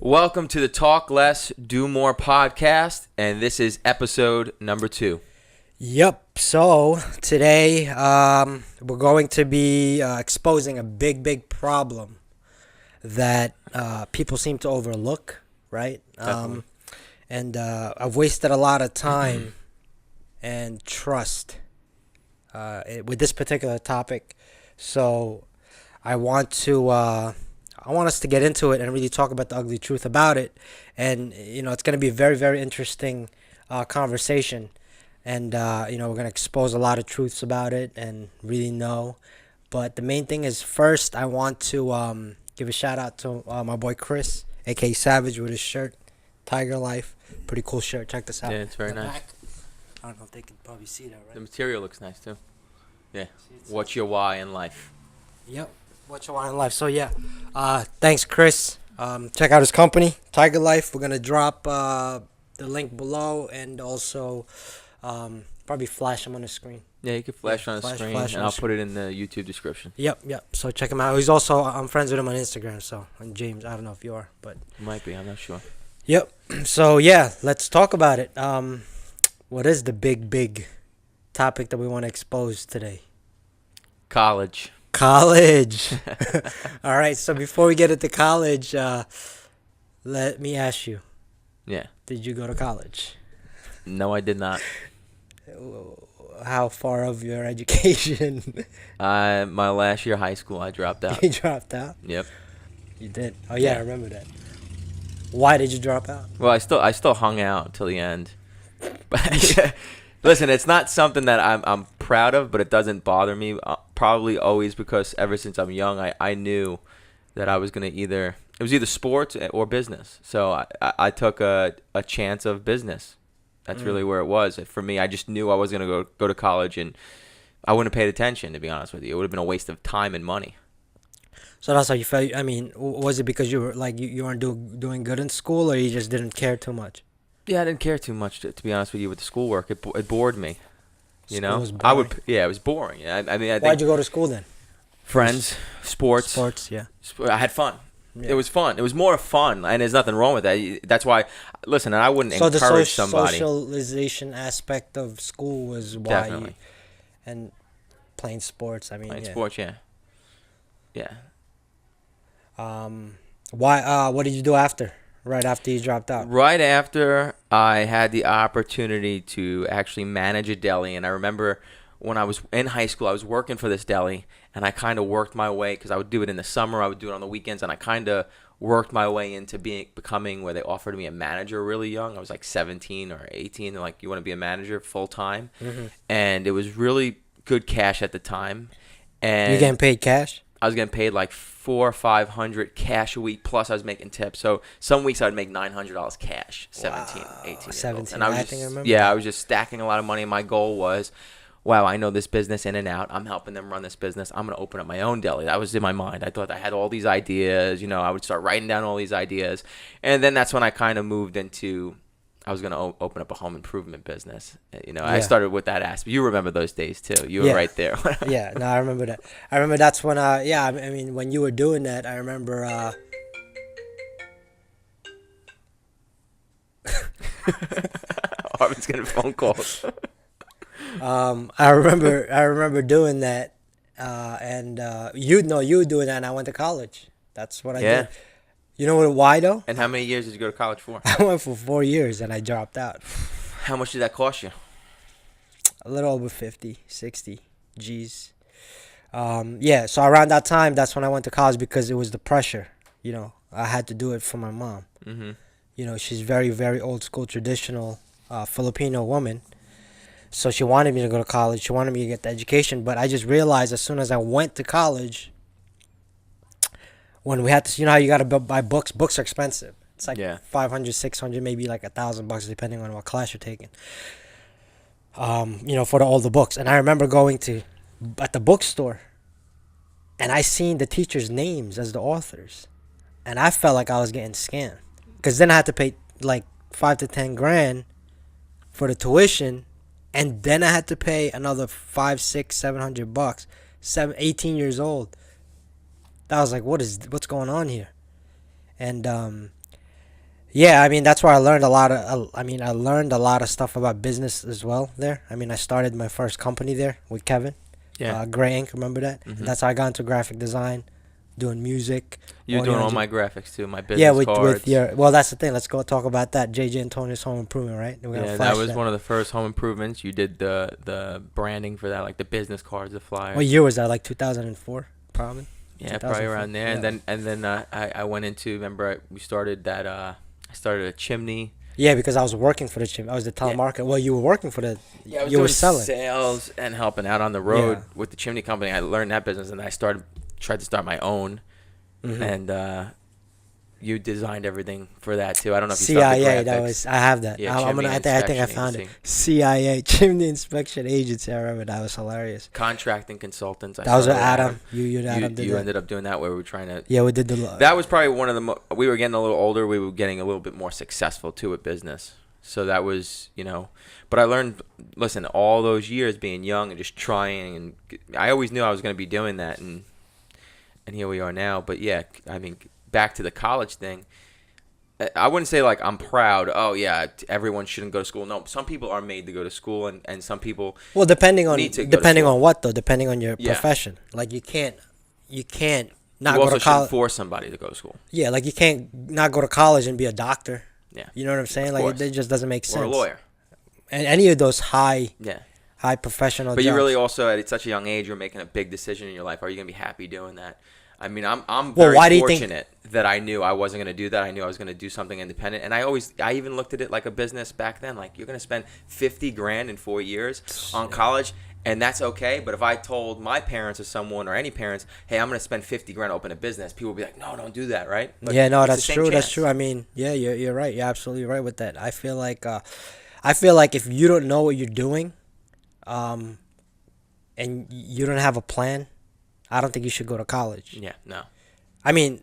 Welcome to the Talk Less, Do More podcast, and this is episode number 2. Yep. So today we're going to be exposing a big problem that people seem to overlook, right? And I've wasted a lot of time and trust with this particular topic. So I want us to get into it and really talk about the ugly truth about it. And it's going to be a very interesting conversation. And we're going to expose a lot of truths about it and really know. But the main thing is, first, I want to give a shout out to my boy Chris, aka Savage, with his shirt, Tiger Life. Pretty cool shirt. Check this out. Yeah, it's very nice. Back. I don't know if they can probably see that, right? The material looks nice too. Yeah. What's your why in life? Yep. What's your why in life? So yeah, thanks, Chris. Check out his company, Tiger Life. We're gonna drop the link below and also probably flash him on the screen. Yeah, you can flash on the screen, and I'll put it in the YouTube description. Yep. So check him out. He's also, I'm friends with him on Instagram. So, and James, I don't know if you are, but Might be. I'm not sure. yep. So yeah, let's talk about it. What is the big topic that we want to expose today? College. College. All right. So before we get into college, let me ask you: Yeah. did you go to college? No, I did not. How far of your education? My last year of high school, I dropped out. You dropped out? Yep. You did? Oh yeah, I remember that. Why did you drop out? Well, I still hung out till the end. But listen, it's not something that I'm proud of, but it doesn't bother me. Probably always because ever since I'm young, I knew that I was gonna it was either sports or business. So I took a chance of business. That's really where it was. For me, I just knew I was going to go to college, and I wouldn't have paid attention, to be honest with you. It would have been a waste of time and money. So that's how you felt. I mean, was it because you were like you weren't doing good in school, or you just didn't care too much? Yeah, I didn't care too much, to be honest with you, with the schoolwork. It bored me. You know? Was boring. It was boring. I think Why'd you go to school then? Friends, sports. Sports, yeah. I had fun. Yeah. It was fun. It was more fun, and there's nothing wrong with that. That's why, listen, and I wouldn't encourage So the somebody. socialization aspect of school was why Definitely. and playing sports. I mean, Playing yeah. sports, yeah. Yeah. Why? What did you do after? Right after you dropped out? Right after, I had the opportunity to actually manage a deli, and I remember when I was in high school, I was working for this deli, and I kind of worked my way, because I would do it in the summer, I would do it on the weekends, and I kind of worked my way into becoming where they offered me a manager really young. I was like 17 or 18. They're like, you want to be a manager full time? Mm-hmm. And it was really good cash at the time. And You getting paid cash? I was getting paid like $400 or $500 cash a week, plus I was making tips. So some weeks I would make $900 cash, 17, 18 years old. 17, And I was I just, think I remember yeah, that. I was just stacking a lot of money. And my goal was, wow, I know this business in and out. I'm helping them run this business. I'm going to open up my own deli. That was in my mind. I thought I had all these ideas. I would start writing down all these ideas. And then that's when I kind of moved into, I was going to open up a home improvement business. I Yeah. started with that aspect. You remember those days too. You were Yeah. right there. Yeah, no, I remember that. I remember that's when, I mean, when you were doing that, I remember, Arvin's getting phone calls. I remember doing that, and you were doing that, and I went to college. That's what I Yeah. did. You know why though? And how many years did you go to college for? I went for 4 years and I dropped out. How much did that cost you? A little over 50, 60 G's. Yeah, so around that time, that's when I went to college because it was the pressure. I had to do it for my mom. Mm-hmm. She's very old school, traditional Filipino woman. So she wanted me to go to college. She wanted me to get the education. But I just realized as soon as I went to college, when we had to, how you got to buy books. Books are expensive. It's like Yeah. 500, 600, maybe like $1,000 depending on what class you're taking. For all the books. And I remember going at the bookstore, and I seen the teachers' names as the authors, and I felt like I was getting scammed, because then I had to pay like $5 to $10,000 for the tuition, and then I had to pay another $500, $600, $700. 18 years old. I was like, what's going on here? And Yeah, I mean that's where I learned a lot of. I mean, I learned a lot of stuff about business as well there. I mean, I started my first company there with Kevin, Yeah. Gray Ink. Remember that? And Hmm. that's how I got into graphic design, doing music, You're doing audio all engine. my graphics too, my Yeah, business with cards. your. Well, that's the thing. Let's go talk about that. JJ and Tony's Home Improvement, right? We're gonna Yeah, that flash was that. one of the first home improvements. You did the branding for that, like the business cards, the What flyers. year was that? Like 2004, probably. Yeah, probably 2004. around there. Yeah. And then I went into, remember we started that I started a chimney. Yeah, because I was working for the gym. I was the Yeah. telemarketer. Well, you were working for the. Yeah, I was You were doing selling. sales and helping out on the road Yeah. with the chimney company. I learned that business, and I tried to start my own. Hmm. And you designed everything for that too. I don't know if you started the CIA. graphics. That was. I have that. Yeah, I'm gonna. chimney I think I inspection found it. agency. CIA Chimney Inspection Agency. I remember that was hilarious. Contracting consultants. That was with started Adam. You and Adam did you that. ended up doing that where we were trying to. Yeah, we did the. That was probably one of the. We were getting a little older. We were getting a little bit more successful too at business. So that was, but I learned. Listen, all those years being young and just trying, and I always knew I was going to be doing that, and here we are now. But yeah, I mean, back to the college thing. I wouldn't say like I'm proud. Oh yeah, everyone shouldn't go to school. No, some people are made to go to school, and some people Well, depending on need to go to depending school. on what though, depending on your Yeah. profession. Like you can't not you go also to shouldn't college. force somebody to go to school. Yeah, like you can't not go to college and be a doctor. Yeah, You know what I'm saying? Of Like course. it just doesn't make sense. or a lawyer. And any of those high Yeah, professional but jobs. you really also at such a young age, you're making a big decision in your life. Are you gonna be happy doing that? I mean, I'm Well, very why do you think- fortunate that I knew I wasn't gonna do that. I knew I was gonna do something independent, and I even looked at it like a business back then. Like you're gonna spend 50 grand in 4 years on college. And that's okay, but if I told my parents or someone or any parents, hey, I'm gonna spend 50 grand to open a business, people would be like, no, don't do that, right? But Yeah, no, it's the that's same true. That's chance. true. I mean, yeah, you're right. You're absolutely right with that. I feel like if you don't know what you're doing, and you don't have a plan, I don't think you should go to college. Yeah, no. I mean,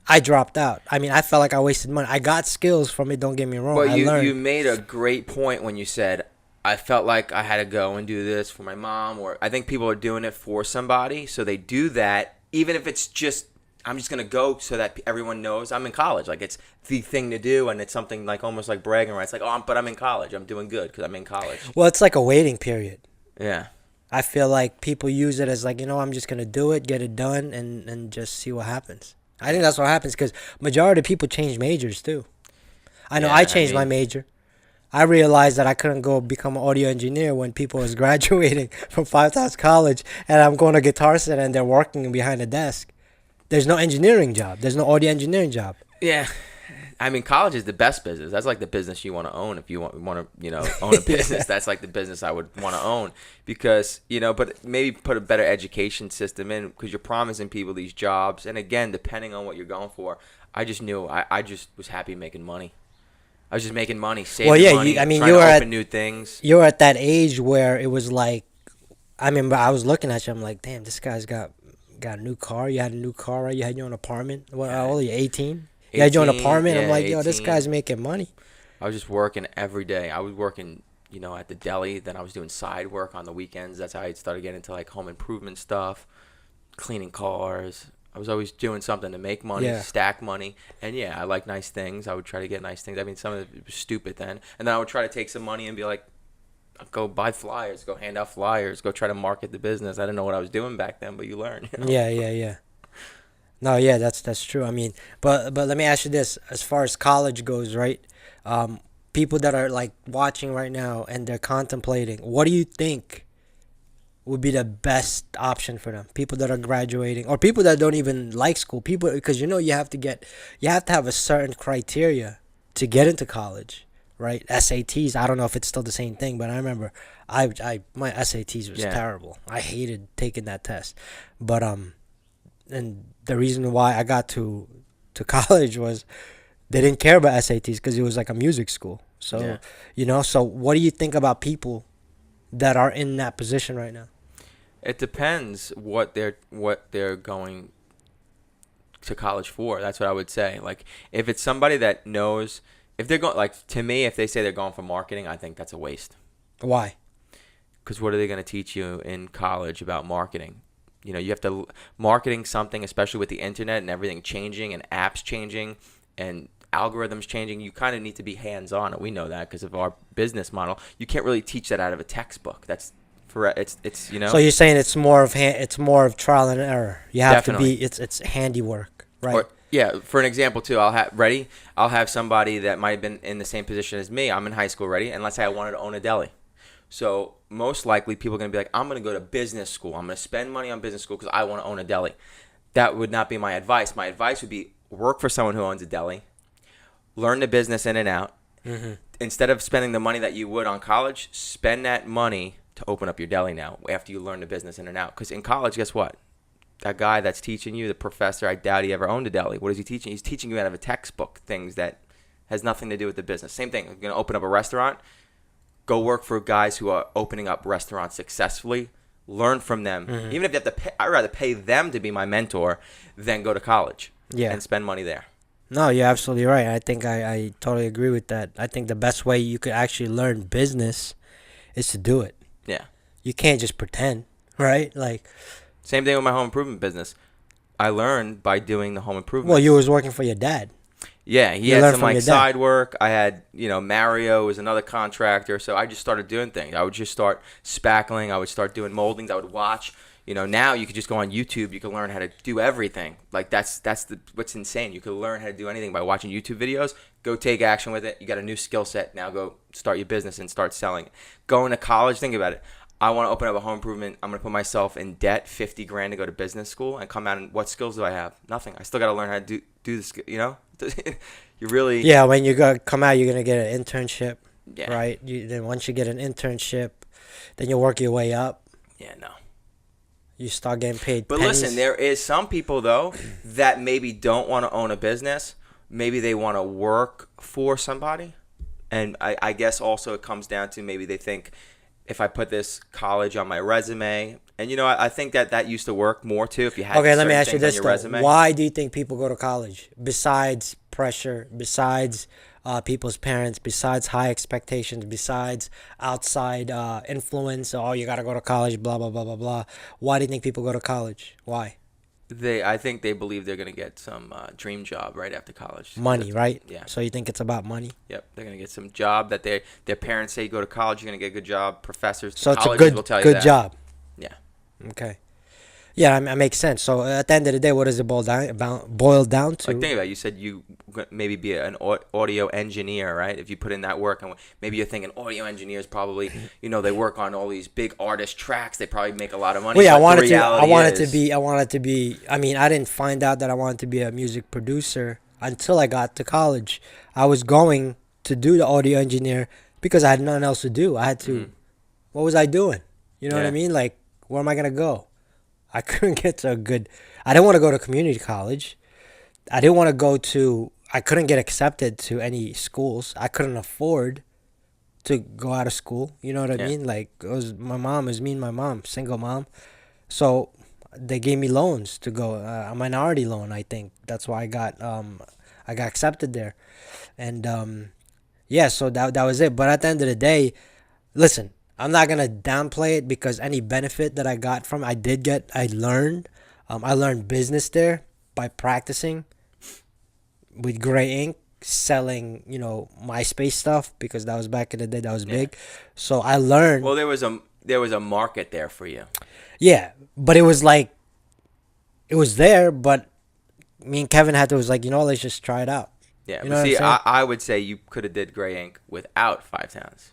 I dropped out. I mean, I felt like I wasted money. I got skills from it. Don't get me wrong. But I you learned. made a great point when you said I felt like I had to go and do this for my mom, or I think people are doing it for somebody, so they do that even if it's just I'm just gonna go so that everyone knows I'm in college. Like it's the thing to do, and it's something like almost like bragging rights. Like but I'm in college. I'm doing good because I'm in college. Well, it's like a waiting period. Yeah. I feel like people use it as like, I'm just gonna do it, get it done, and just see what happens. I think that's what happens because majority of people change majors too. I know Yeah, I changed my mean- major. I realized that I couldn't go become an audio engineer when people was graduating from Five Towns College, and I'm going to Guitar Center and they're working behind a desk. There's no engineering job. There's no audio engineering job. Yeah. I mean, college is the best business. That's like the business you want to own. If you want to, own a business, that's like the business I would want to own because, but maybe put a better education system in because you're promising people these jobs. And again, depending on what you're going for, I just knew I just was happy making money. I was just making money, saving money, trying you to were open new things. You're at that age where it was like, I remember I was looking at you. I'm like, damn, this guy's got a new car. You had a new car, right? You had your own apartment. What? How old are you? 18. You had your own 18, apartment. I'm yeah, like, yo, this 18. guy's making money. I was just working every day. I was working, at the deli. Then I was doing side work on the weekends. That's how I started getting into like home improvement stuff, cleaning cars. I was always doing something to make money, Yeah. stack money. And yeah, I like nice things. I would try to get nice things. I mean, some of it was stupid then. And then I would try to take some money and be like, go buy flyers, go hand out flyers, go try to market the business. I didn't know what I was doing back then, but you learn. Yeah. No, yeah, that's true. I mean, but let me ask you this: as far as college goes, right? People that are like watching right now and they're contemplating, what do you think would be the best option for them? People that are graduating or people that don't even like school, people because you have to have a certain criteria to get into college, right? SATs. I don't know if it's still the same thing, but I remember my SATs was Yeah. terrible. I hated taking that test, but and the reason why I got to college was they didn't care about SATs because it was like a music school. So Yeah. so what do you think about people that are in that position right now? It depends what they're going to college for. That's what I would say. Like if it's somebody that knows, if they're going, like to me, if they say they're going for marketing, I think that's a waste. Why? Because what are they going to teach you in college about marketing? You have to marketing something, especially with the internet and everything changing and apps changing, and algorithms changing. You kind of need to be hands-on. We know that because of our business model. You can't really teach that out of a textbook. That's for it's you know. So you're saying it's more of trial and error. You have Definitely. to be it's handiwork, right? Or, yeah, for an example too, I'll have somebody that might have been in the same position as me. I'm in high school, ready? And let's say I wanted to own a deli. So most likely people are going to be like, I'm going to go to business school. I'm going to spend money on business school because I want to own a deli. That would not be my advice. My advice would be work for someone who owns a deli, learn the business in and out. Mm-hmm. Instead of spending the money that you would on college, spend that money to open up your deli now after you learn the business in and out. Because in college, guess what? That guy that's teaching you, the professor, I doubt he ever owned a deli. What is he teaching? He's teaching you out of a textbook things that has nothing to do with the business. Same thing. You're going to open up a restaurant. Go work for guys who are opening up restaurants successfully. Learn from them. Mm-hmm. Even if you have to pay, I'd rather pay them to be my mentor than go to college and spend money there. No, you're absolutely right. I think I totally agree with that. I think the best way you could actually learn business is to do it. Yeah. You can't just pretend, right? Like, same thing with my home improvement business. I learned by doing the home improvement. well, you was working for your dad. Yeah, he You had learned some from like your dad. side work. I had, Mario was another contractor, so I just started doing things. I would just start spackling. I would start doing moldings. I would watch. Now you could just go on YouTube. You can learn how to do everything. Like that's what's insane. You can learn how to do anything by watching YouTube videos. Go take action with it. You got a new skill set. Now go start your business and start selling it. Going to college, think about it. I want to open up a home improvement. I'm going to put myself in debt, $50,000 to go to business school and come out and what skills do I have? Nothing. I still got to learn how to do this, You really. Yeah, when you come out, you're gonna get an internship, Yeah. right? Then once you get an internship, then you work your way up. Yeah, no. You start getting paid. But pennies. listen, there is some people, though, that maybe don't want to own a business. Maybe they want to work for somebody. And I guess also it comes down to maybe they think if I put this college on my resume. And, I think that used to work more, too, if you had Okay, let me certain ask you things on this your though. resume. Why do you think people go to college? Besides pressure, besides people's parents, besides high expectations, besides outside influence, oh, you got to go to college, blah, blah, blah, blah, blah. Why do you think people go to college? Why? I think they believe they're going to get some dream job right after college. Money, right? Yeah. So you think it's about money? Yep, they're going to get some job that their parents say go to college, you're going to get a good job. Professors, So it's a colleges will tell you good that. job. Yeah. Okay. Yeah, that makes sense. So at the end of the day, what does it boil down to? Like think about it. You said you maybe be an audio engineer, right? If you put in that work, and maybe you're thinking audio engineers probably, they work on all these big artist tracks. They probably make a lot of money. Well, yeah, I but wanted the to. I reality wanted is- to be. I mean, I didn't find out that I wanted to be a music producer until I got to college. I was going to do the audio engineer because I had nothing else to do. I had to. Mhm. What was I doing? You know what I Yeah. mean? Like, where am I gonna go? I couldn't get to a good. I didn't want to go to community college. I didn't want to go to. I couldn't get accepted to any schools. I couldn't afford to go out of school. You know what I Yeah. mean? Like, it was me and my mom, single mom. So they gave me loans to go, a minority loan, I think. That's why I got accepted there. And yeah, so that was it. But at the end of the day, listen, I'm not gonna downplay it because any benefit that I got from I learned. I learned business there by practicing with Gray Ink, selling, MySpace stuff because that was back in the day, that was big. So I learned. Well, there was a market there for you. Yeah, but it was like, it was there, but me and Kevin was like, let's just try it out. Yeah, You but know what see, I'm saying? I would say you could have did Gray Ink without Five Towns.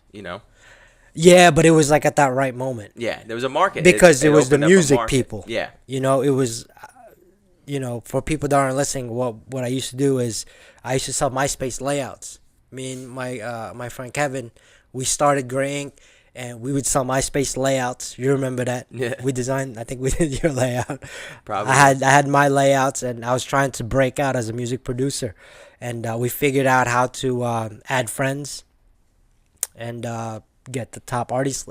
Yeah, but it was like at that right moment. Yeah, there was a market Because it was the opened up a music market. people. Yeah, It was, for people that aren't listening, what I used to do is I used to sell MySpace layouts. Me and my friend Kevin, we started Gray Ink, and we would sell MySpace layouts. You remember that? Yeah. We designed. I think we did your layout. Probably. I had my layouts, and I was trying to break out as a music producer, and we figured out how to add friends, and get the top artist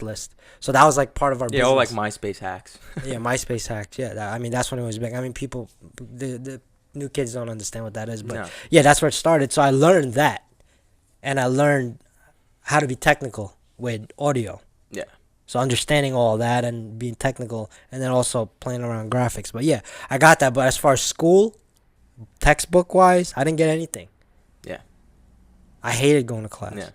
list. So that was like part of our business. all like MySpace hacks. Yeah, MySpace hacked. Yeah, that's when it was big. I mean, people, the new kids don't understand what that is, but No. yeah, that's where it started. So I learned that, and I learned how to be technical with audio. Yeah. So understanding all that and being technical, and then also playing around graphics. But yeah, I got that. But as far as school, textbook wise, I didn't get anything. I hated going to class. Yeah.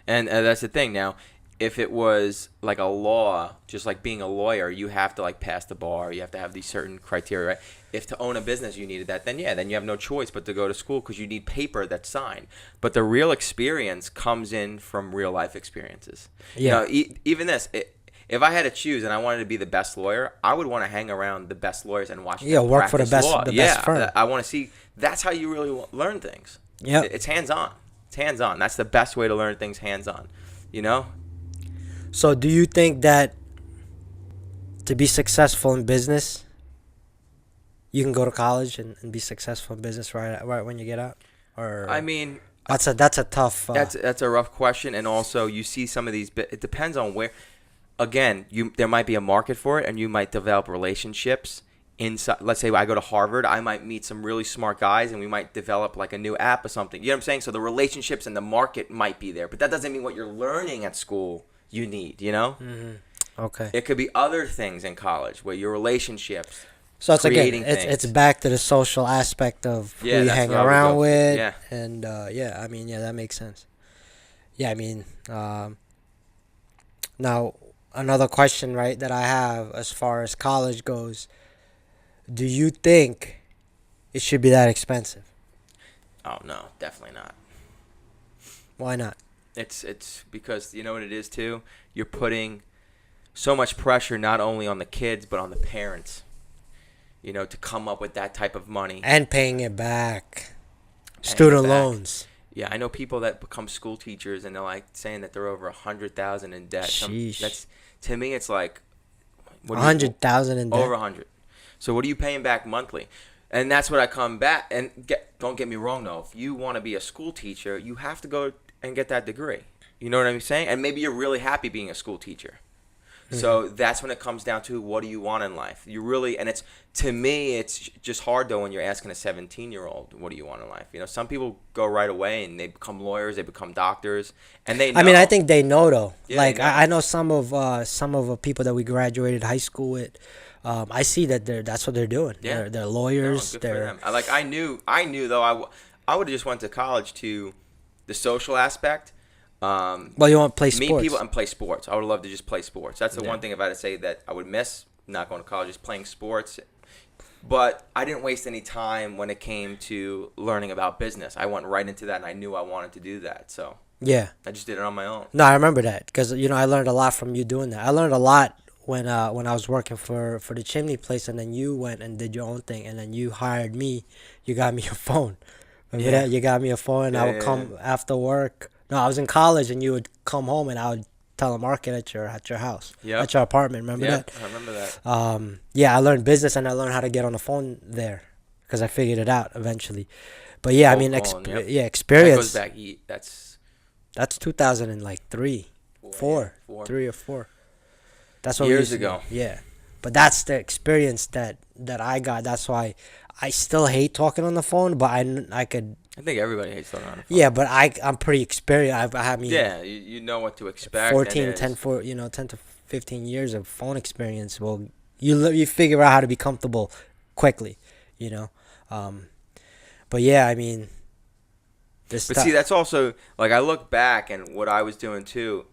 And that's the thing. Now, if it was like a law, just like being a lawyer, you have to like pass the bar. You have to have these certain criteria, right? If to own a business you needed that, then yeah, then you have no choice but to go to school because you need paper that's signed. But the real experience comes in from real life experiences. Yeah. Even this. If I had to choose and I wanted to be the best lawyer, I would want to hang around the best lawyers and watch them work for the practice best law. best firm. I want to see. That's how you really learn things. Yeah. It's hands-on. It's hands-on. That's the best way to learn things hands-on. You know? So do you think that to be successful in business, you can go to college and be successful in business right when you get out? Or I mean, that's a tough. that's a rough question, and also you see some of these. It depends on where. Again, there might be a market for it, and you might develop relationships inside. Let's say I go to Harvard, I might meet some really smart guys, and we might develop like a new app or something. You know what I'm saying? So the relationships and the market might be there, but that doesn't mean what you're learning at school you need. You know? Mm-hmm. Okay. It could be other things in college where your relationships. So it's creating again, things. it's back to the social aspect of who you that's hang what I would around go for. with, Yeah. and I mean, that makes sense. Yeah, I mean, now another question, right, that I have as far as college goes, do you think it should be that expensive? Oh no, definitely not. Why not? It's because you know what it is too. You're putting so much pressure not only on the kids but on the parents. You know, to come up with that type of money and paying it back. Student loans. Yeah, I know people that become school teachers and they're like saying that they're over $100,000 in debt. Sheesh. That's to me, it's like $100,000 in debt. Over 100. So what are you paying back monthly? And that's what I come back and don't get me wrong though. If you want to be a school teacher, you have to go and get that degree. You know what I'm saying? And maybe you're really happy being a school teacher. So that's when it comes down to what do you want in life. You really, and it's to me, it's just hard though when you're asking a 17-year-old, what do you want in life? You know, some people go right away and they become lawyers, they become doctors, and they know. I mean, I think they know though. Yeah, like they know. I know some of the people that we graduated high school with. I see that that's what they're doing. Yeah. They're lawyers. No, good for them. I knew though I would have just went to college to the social aspect. Well, you want to play sports. Meet people and play sports. I would love to just play sports. That's the one thing if I had to say that I would miss not going to college is playing sports. But I didn't waste any time when it came to learning about business. I went right into that, and I knew I wanted to do that. So yeah, I just did it on my own. No, I remember that because I learned a lot from you doing that. I learned a lot when I was working for the chimney place, and then you went and did your own thing, and then you hired me. You got me a phone. Remember that? You got me a phone, and I would come after work. No, I was in college, and you would come home, and I would telemarket at your house, at your apartment. Remember that? I remember that. Yeah, I learned business, and I learned how to get on the phone there because I figured it out eventually. But yeah, I mean, experience. That goes back. That's 2003, 3 or 4. That's what years ago. Yeah, but that's the experience that I got. That's why I still hate talking on the phone, but I could. I think everybody hates talking on the phone. Yeah, but I'm pretty experienced. I mean, yeah, you know what to expect. 10 to 15 years of phone experience. Well, you figure out how to be comfortable quickly, But yeah, I mean, see, that's also like I look back and what I was doing too,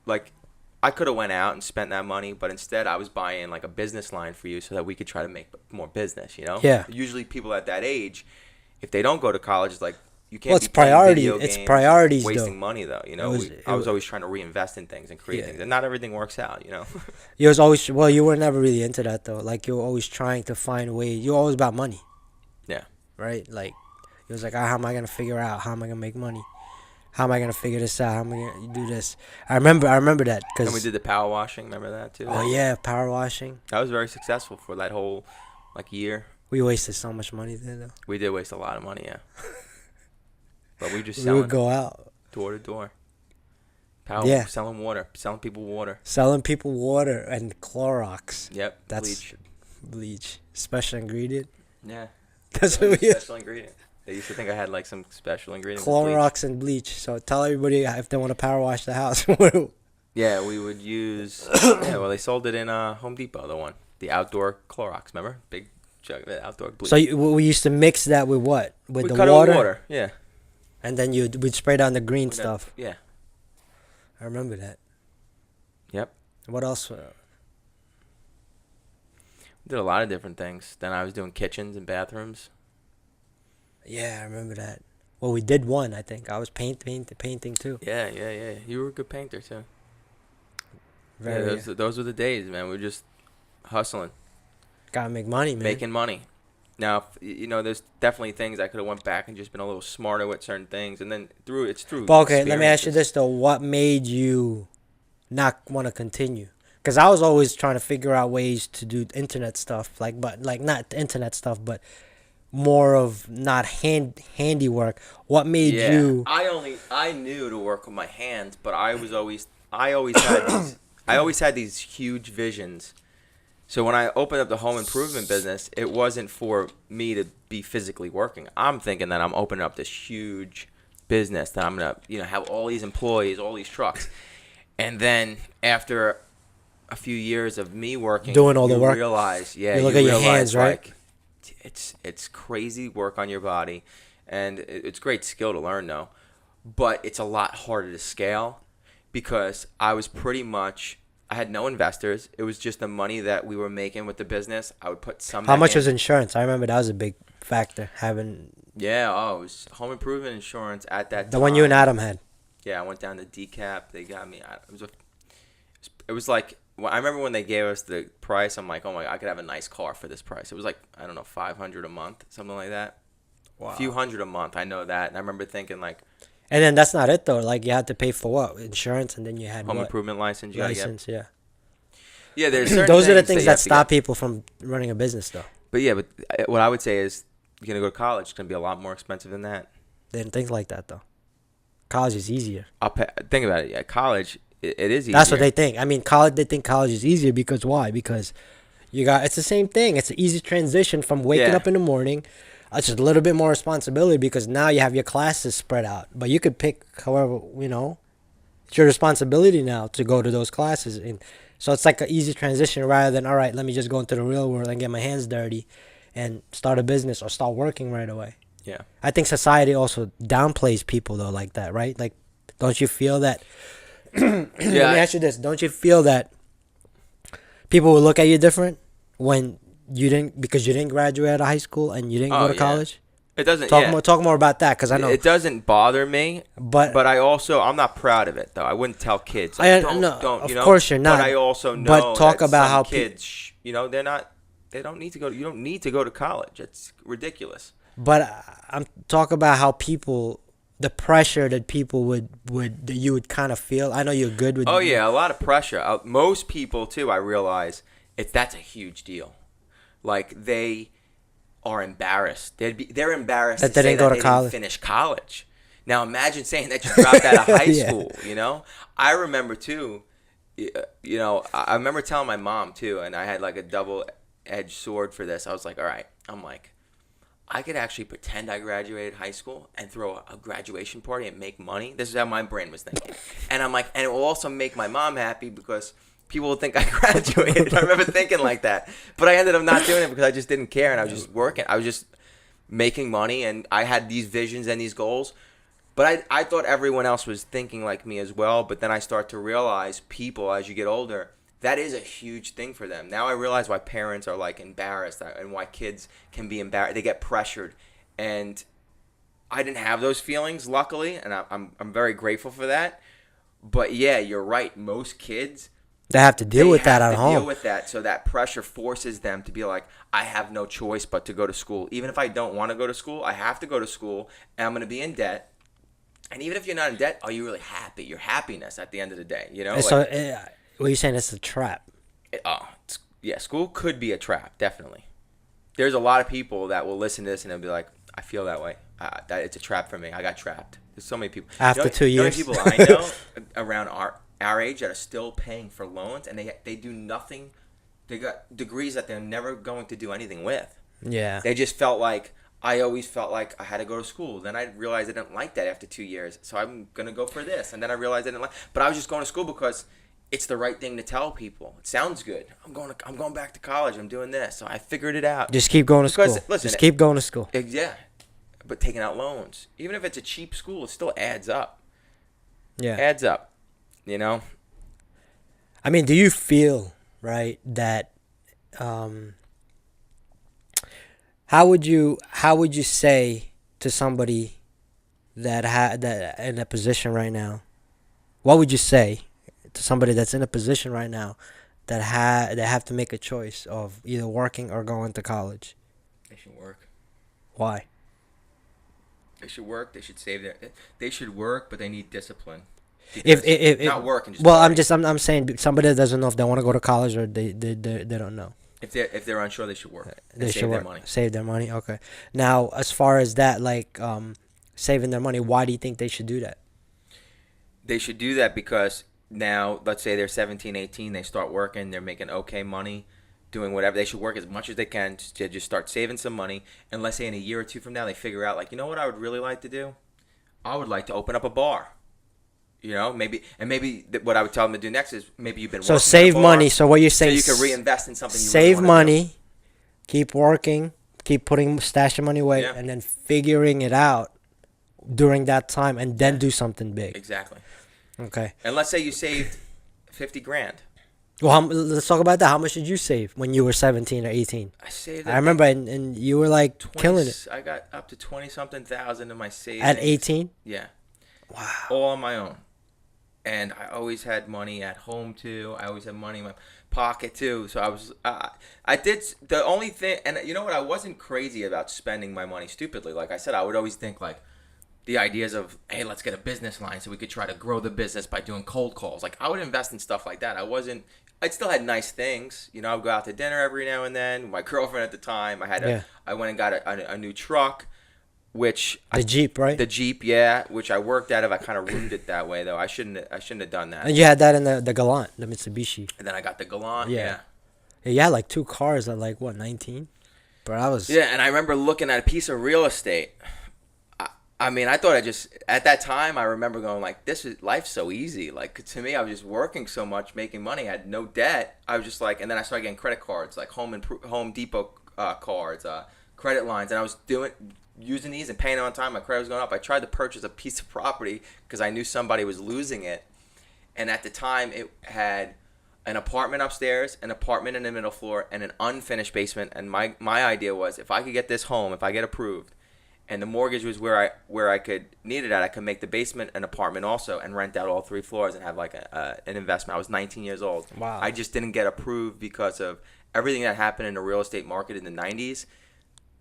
like. I could have went out and spent that money, but instead I was buying like a business line for you so that we could try to make more business, Yeah. Usually people at that age, if they don't go to college, it's like you can't Well, it's be playing priority. video It's games, priorities, wasting though. money though, I was always trying to reinvest in things and create things, and not everything works out, You was always you were never really into that though. Like you were always trying to find ways. You were always about money. Yeah. Right. Like it was like, how am I gonna figure out how am I gonna make money? How am I gonna figure this out? How am I gonna do this? I remember that because And we did the power washing. Remember that too? Oh yeah, power washing. That was very successful for that whole year. We wasted so much money there though. We did waste a lot of money, yeah. But we just we would go out door to door. Selling water, selling people water and Clorox. Yep, that's bleach, special ingredient. Yeah, that's what we special ingredient. They used to think I had like some special ingredient. Clorox and bleach. So tell everybody if they want to power wash the house. Yeah, we would use. They sold it in Home Depot. The outdoor Clorox. Remember, big jug of outdoor bleach. So we used to mix that with what? With we the cut water. It with water. Yeah. And then we'd spray down the green stuff. Yeah. I remember that. Yep. What else? Did a lot of different things. Then I was doing kitchens and bathrooms. Yeah, I remember that. Well, we did one, I think. I was painting too. Yeah. You were a good painter too. Very. Yeah, those were the days, man. We were just hustling, Gotta make money, man. making money. Now, there's definitely things I could have went back and just been a little smarter with certain things, and then through. But okay, let me ask you this though: what made you not want to continue? Because I was always trying to figure out ways to do internet stuff, but not internet stuff, but more of not handiwork. What made you? I knew to work with my hands, but I always had these huge visions. So when I opened up the home improvement business, it wasn't for me to be physically working. I'm thinking that I'm opening up this huge business that I'm gonna, have all these employees, all these trucks, and then after a few years of me working, doing all the work, you look at your hands, right? Like, it's crazy work on your body, and it's great skill to learn though, but it's a lot harder to scale because I had no investors. It was just the money that we were making with the business. I would put some. How much was insurance? I remember that was a big factor. Having. Yeah. Oh, it was home improvement insurance at that time. The one you and Adam had. Yeah, I went down to DCAP. They got me. It was like, I remember when they gave us the price. I'm like, oh my God, I could have a nice car for this price. It was like, I don't know, $500 a month, something like that. Wow. A few hundred a month. I know that, and I remember thinking like. And then that's not it though. Like you had to pay for what? Insurance, and then you had home improvement license. Yeah. Yeah, there's certain those are the things that stop stop people from running a business though. But what I would say is, you're gonna go to college. It's gonna be a lot more expensive than that. They didn't think like that though. College is easier. Think about it. Yeah, college, it is easier. That's what they think. I mean, college. They think college is easier because why? Because it's the same thing. It's an easy transition from waking up in the morning. It's just a little bit more responsibility because now you have your classes spread out. But you could pick however, it's your responsibility now to go to those classes. And so it's like an easy transition rather than, all right, let me just go into the real world and get my hands dirty and start a business or start working right away. Yeah. I think society also downplays people though like that, right? Like, don't you feel that? Let me ask you this. Don't you feel that people will look at you different when because you didn't graduate out of high school and you didn't go to college? It doesn't. Talk more about that because I know it doesn't bother me, but I'm not proud of it though. I wouldn't tell kids. Like, of course you're not. But I also know. But talk about how kids, they're not. They don't need to go. You don't need to go to college. It's ridiculous. But I'm talking about how the pressure that people that you would kind of feel. I know you're good with. Oh yeah, a lot of pressure. Most people too. I realize that's a huge deal. Like they are embarrassed. They're embarrassed that they didn't go to college. Didn't finish college. Now imagine saying that you dropped out of high school. I remember too. I remember telling my mom too, and I had like a double-edged sword for this. I was like, all right. I'm like, I could actually pretend I graduated high school and throw a graduation party and make money. This is how my brain was thinking. And I'm like, and it will also make my mom happy because people will think I graduated. I remember thinking like that. But I ended up not doing it because I just didn't care and I was just working. I was just making money and I had these visions and these goals. But I thought everyone else was thinking like me as well. But then I start to realize people, as you get older, that is a huge thing for them. Now I realize why parents are like embarrassed and why kids can be embarrassed. They get pressured. And I didn't have those feelings, luckily. And I'm very grateful for that. But yeah, you're right. Most kids... They have to deal with that at home. Deal with that, so that pressure forces them to be like, I have no choice but to go to school. Even if I don't want to go to school, I have to go to school, and I'm going to be in debt. And even if you're not in debt, are you really happy? Your happiness at the end of the day, So, what are you saying? It's a trap. School could be a trap, definitely. There's a lot of people that will listen to this and they'll be like, I feel that way. That it's a trap for me. I got trapped. There's so many people. After 2 years. People I know around our age that are still paying for loans and they do nothing. They got degrees that they're never going to do anything with. Yeah. They just felt like, I always felt like I had to go to school. Then I realized I didn't like that after 2 years. So I'm going to go for this. And then I realized I didn't like, but I was just going to school because it's the right thing to tell people. It sounds good. I'm going back to college. I'm doing this. So I figured it out. Just keep going to school. Listen, just keep going to school. Yeah. but taking out loans, even if it's a cheap school, it still adds up. Yeah. Adds up, you know. I mean, do you feel, right, that how would you say to somebody that in a position right now, what would you say to somebody that's in a position right now that have to make a choice of either working or going to college? They should work. Why? They should work. They should save their. They should work, but they need discipline. If not work and just well, party. I'm saying somebody that doesn't know if they want to go to college or they don't know. If they're unsure, they should work. They should save work. their money. Save their money. Okay. Now, as far as that, like saving their money, why do you think they should do that? They should do that because now, let's say they're 17, 18, they start working, they're making okay money, doing whatever. They should work as much as they can to just start saving some money. And let's say in a year or two from now, they figure out, like, you know what I would really like to do? I would like to open up a bar. You know, maybe what I would tell them to do next is maybe you've been So working save at a bar, money. So what you're saying? so you can reinvest in something. Save you really wanna money, keep working, keep stashing money away, Yeah. and then figuring it out during that time, and then do something do. big. Exactly. Okay. And let's say you saved 50 grand. Well, let's talk about that. How much did you save when you were 17 or 18? I saved. I remember, and you were like 20, killing it I got up to 20-something thousand in my savings. at 18. Yeah. Wow. All on my own. And I always had money at home too. I always had money in my pocket too. So I did the only thing, and you know what? I wasn't crazy about spending my money stupidly. Like I said, I would always think like the ideas of, hey, let's get a business line so we could try to grow the business by doing cold calls. Like I would invest in stuff like that. I still had nice things. You know, I would go out to dinner every now and then. My girlfriend at the time, I went and got a new truck. Which The Jeep, right? The Jeep, yeah, which I worked out of. I kind of ruined it that way, though. I shouldn't have done that. And you had that in the Galant, the Mitsubishi. And then I got the Galant, Yeah. Yeah, you had like 2 cars at like what, 19? But I was. Yeah, and I remember looking at a piece of real estate. I mean, I thought at that time, I remember going like, life's so easy. Like, to me, I was just working so much, making money. I had no debt. I was just like, and then I started getting credit cards, like Home Depot cards, credit lines. And I was using these and paying them on time. My credit was going up. I tried to purchase a piece of property because I knew somebody was losing it. And at the time, it had an apartment upstairs, an apartment in the middle floor, and an unfinished basement. And my idea was, if I could get this home, if I get approved, and the mortgage was where I could need it at, I could make the basement an apartment also and rent out all 3 floors and have like an investment. I was 19 years old. Wow. I just didn't get approved because of everything that happened in the real estate market in the 90s.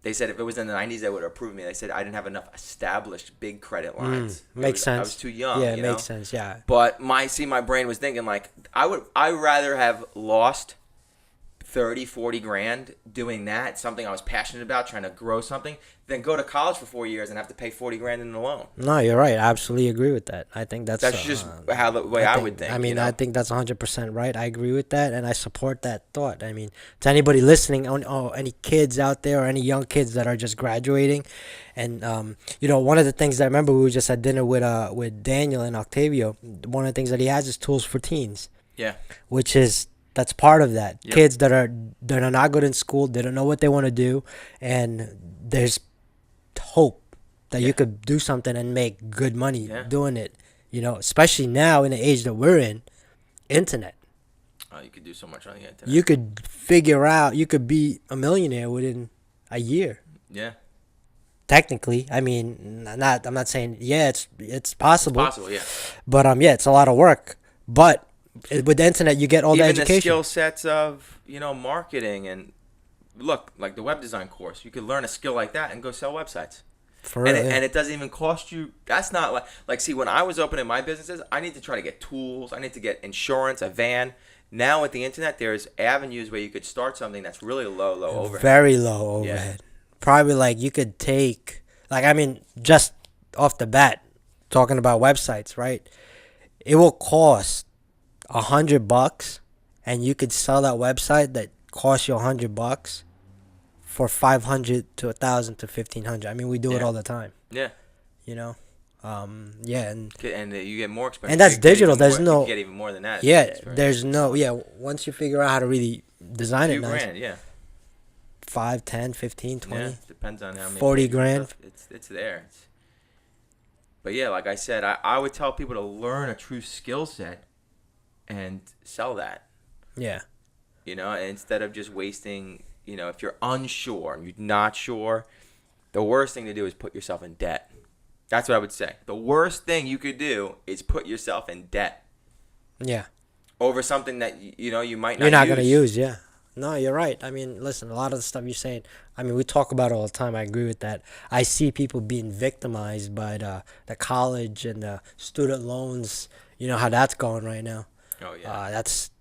They said if it was in the 90s, they would approve me. They said I didn't have enough established big credit lines. Makes sense. I was too young. Yeah, it you makes know? sense. Yeah. But my brain was thinking like I'd rather have lost 30, 40 grand doing that, something I was passionate about, trying to grow something, than go to college for 4 years and have to pay 40 grand in a loan. No, you're right. I absolutely agree with that. I think that's just how the way I would think. I mean, you know? I think that's 100% right. I agree with that, and I support that thought. I mean, to anybody listening, any kids out there or any young kids that are just graduating, and you know, one of the things that I remember, we were just at dinner with Daniel and Octavio. One of the things that he has is tools for teens. Yeah. That's part of that. Yep. Kids that are not good in school, they don't know what they want to do, and there's hope that you could do something and make good money doing it. You know, especially now in the age that we're in, internet. Oh, you could do so much on the internet. You could figure out. You could be a millionaire within a year. Yeah. Technically, I mean, I'm not saying it's possible. It's possible, yeah. But yeah, it's a lot of work. But with the internet, you get all the education. Even the skill sets of, you know, marketing and look, like the web design course. You could learn a skill like that and go sell websites. And it doesn't even cost you. That's not like see, when I was opening my businesses, I need to try to get tools. I need to get insurance, a van. Now with the internet, there's avenues where you could start something that's really low overhead. Very low overhead. Probably like you could take, like, I mean, just off the bat, talking about websites, right? It will cost $100, and you could sell that website that costs you $100 for $500 to $1,000 to $1,500. I mean, we do it all the time. Yeah. You know, and you get more experience. and that's digital. There's no. You get even more than that. Yeah, there's no. Yeah, once you figure out how to really design it, $2,000, yeah. 5, 10, 15, 20, Yeah, depends on how many 40 pages and grand. stuff. It's there. But yeah, like I said, I would tell people to learn a true skill set and sell that. Yeah. Instead of just wasting, if you're unsure and you're not sure, the worst thing to do is put yourself in debt. That's what I would say. The worst thing you could do is put yourself in debt. Yeah. Over something that, you might not You're not use. going to use, yeah. No, you're right. I mean, listen, a lot of the stuff you're saying, I mean, we talk about it all the time. I agree with that. I see people being victimized by the college and the student loans. You know how that's going right now. Oh, yeah. That's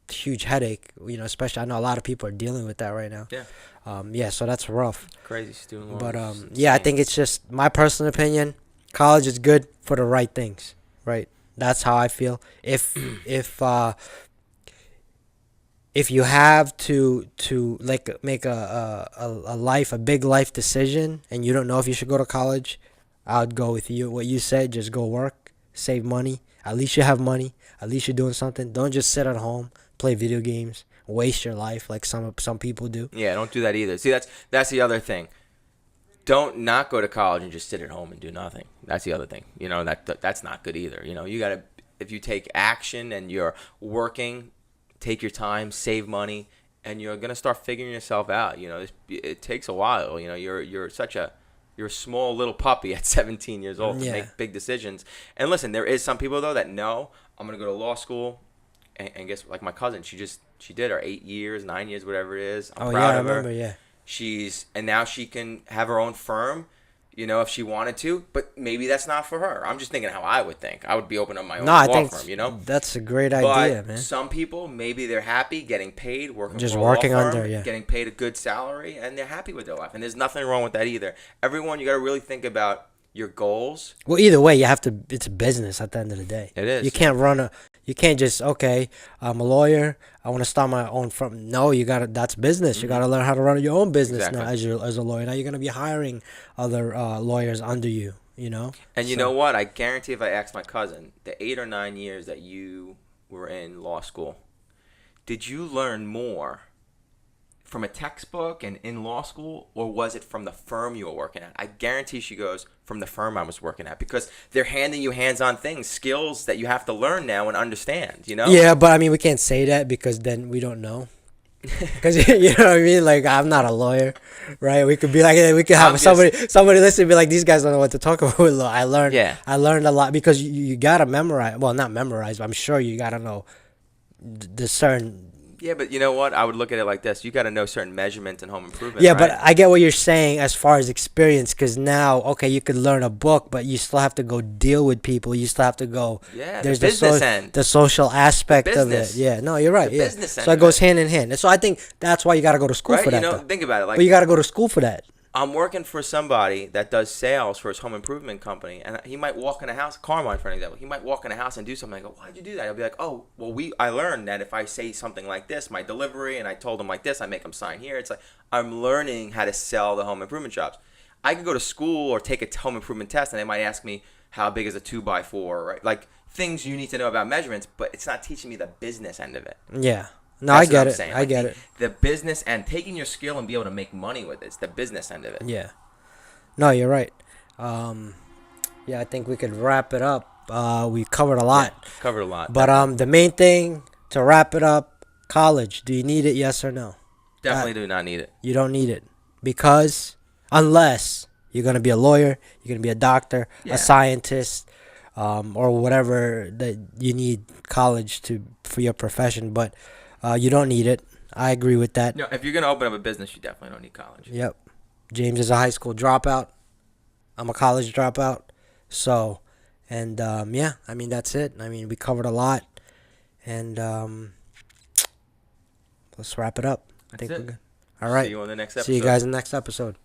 a huge headache, especially I know a lot of people are dealing with that right now. Yeah. Yeah, so that's rough. Crazy student loans. But, yeah, I think it's just my personal opinion. College is good for the right things, right? That's how I feel. If you have to like make a big life decision and you don't know if you should go to college, I would go with you. What you said, just go work, save money. At least you have money. At least you're doing something. Don't just sit at home, play video games, waste your life like some people do. Yeah, don't do that either. See, that's the other thing. Don't not go to college and just sit at home and do nothing. That's the other thing. That's not good either. You got to, if you take action and you're working, take your time, save money, and you're going to start figuring yourself out. It takes a while. You're a small little puppy at 17 years old to make big decisions. And listen, there is some people though that know I'm going to go to law school, and guess, like my cousin, she did her 8 years, 9 years, whatever it is. I'm proud of her. I remember, yeah. And now she can have her own firm, if she wanted to, but maybe that's not for her. I'm just thinking how I would think. I would be opening up my own law firm, That's a great idea, man. Some people, maybe they're happy getting paid, just for working a law firm, under, yeah. getting paid a good salary, and they're happy with their life. And there's nothing wrong with that either. Everyone, you got to really think about your goals. Well, either way, it's a business at the end of the day. It is. You can't just, okay, I'm a lawyer, I want to start my own firm. No, that's business. Mm-hmm. You got to learn how to run your own business now as a lawyer. Now you're going to be hiring other lawyers under you, And you know what? I guarantee if I asked my cousin, the 8 or 9 years that you were in law school, did you learn more from a textbook and in law school, or was it from the firm you were working at? I guarantee she goes, from the firm I was working at, because they're handing you hands-on things, skills that you have to learn now and understand, Yeah, but I mean, we can't say that because then we don't know. Because you know what I mean? Like, I'm not a lawyer, right? We could be like, we could have somebody listen and be like, these guys don't know what to talk about. I learned a lot because you gotta memorize. Well, not memorize, but I'm sure you gotta know the certain. Yeah, but you know what? I would look at it like this. You got to know certain measurements and home improvement. Yeah, right? But I get what you're saying as far as experience, because now, okay, you could learn a book, but you still have to go deal with people. You still have to go. Yeah, there's the business end. The social aspect of it. Yeah, no, you're right. The business end. So it goes hand in hand. And so I think that's why you got to go to school for that. Think about it. But you got to go to school for that. I'm working for somebody that does sales for his home improvement company, and he might walk in a house, Carmine for example, he might walk in a house and do something. I go, why'd you do that? He'll be like, oh, well, I learned that if I say something like this, my delivery, and I told him like this, I make him sign here. It's like, I'm learning how to sell the home improvement shops. I could go to school or take a home improvement test, and they might ask me, how big is a 2x4, right? Like, things you need to know about measurements, but it's not teaching me the business end of it. Yeah. No, I get it. I get it. The business and taking your skill and be able to make money with it. It's the business end of it. Yeah. No, you're right. Yeah, I think we could wrap it up. We covered a lot. Yeah, covered a lot. But the main thing to wrap it up, college. Do you need it? Yes or no? Definitely do not need it. You don't need it because unless you're gonna be a lawyer, you're gonna be a doctor, a scientist, or whatever that you need college for your profession. But you don't need it. I agree with that. No, if you're gonna open up a business, you definitely don't need college. Yep. James is a high school dropout. I'm a college dropout. So, and yeah, I mean that's it. I mean we covered a lot, and let's wrap it up. I think we're good. All right. See you on the next episode. See you guys in the next episode.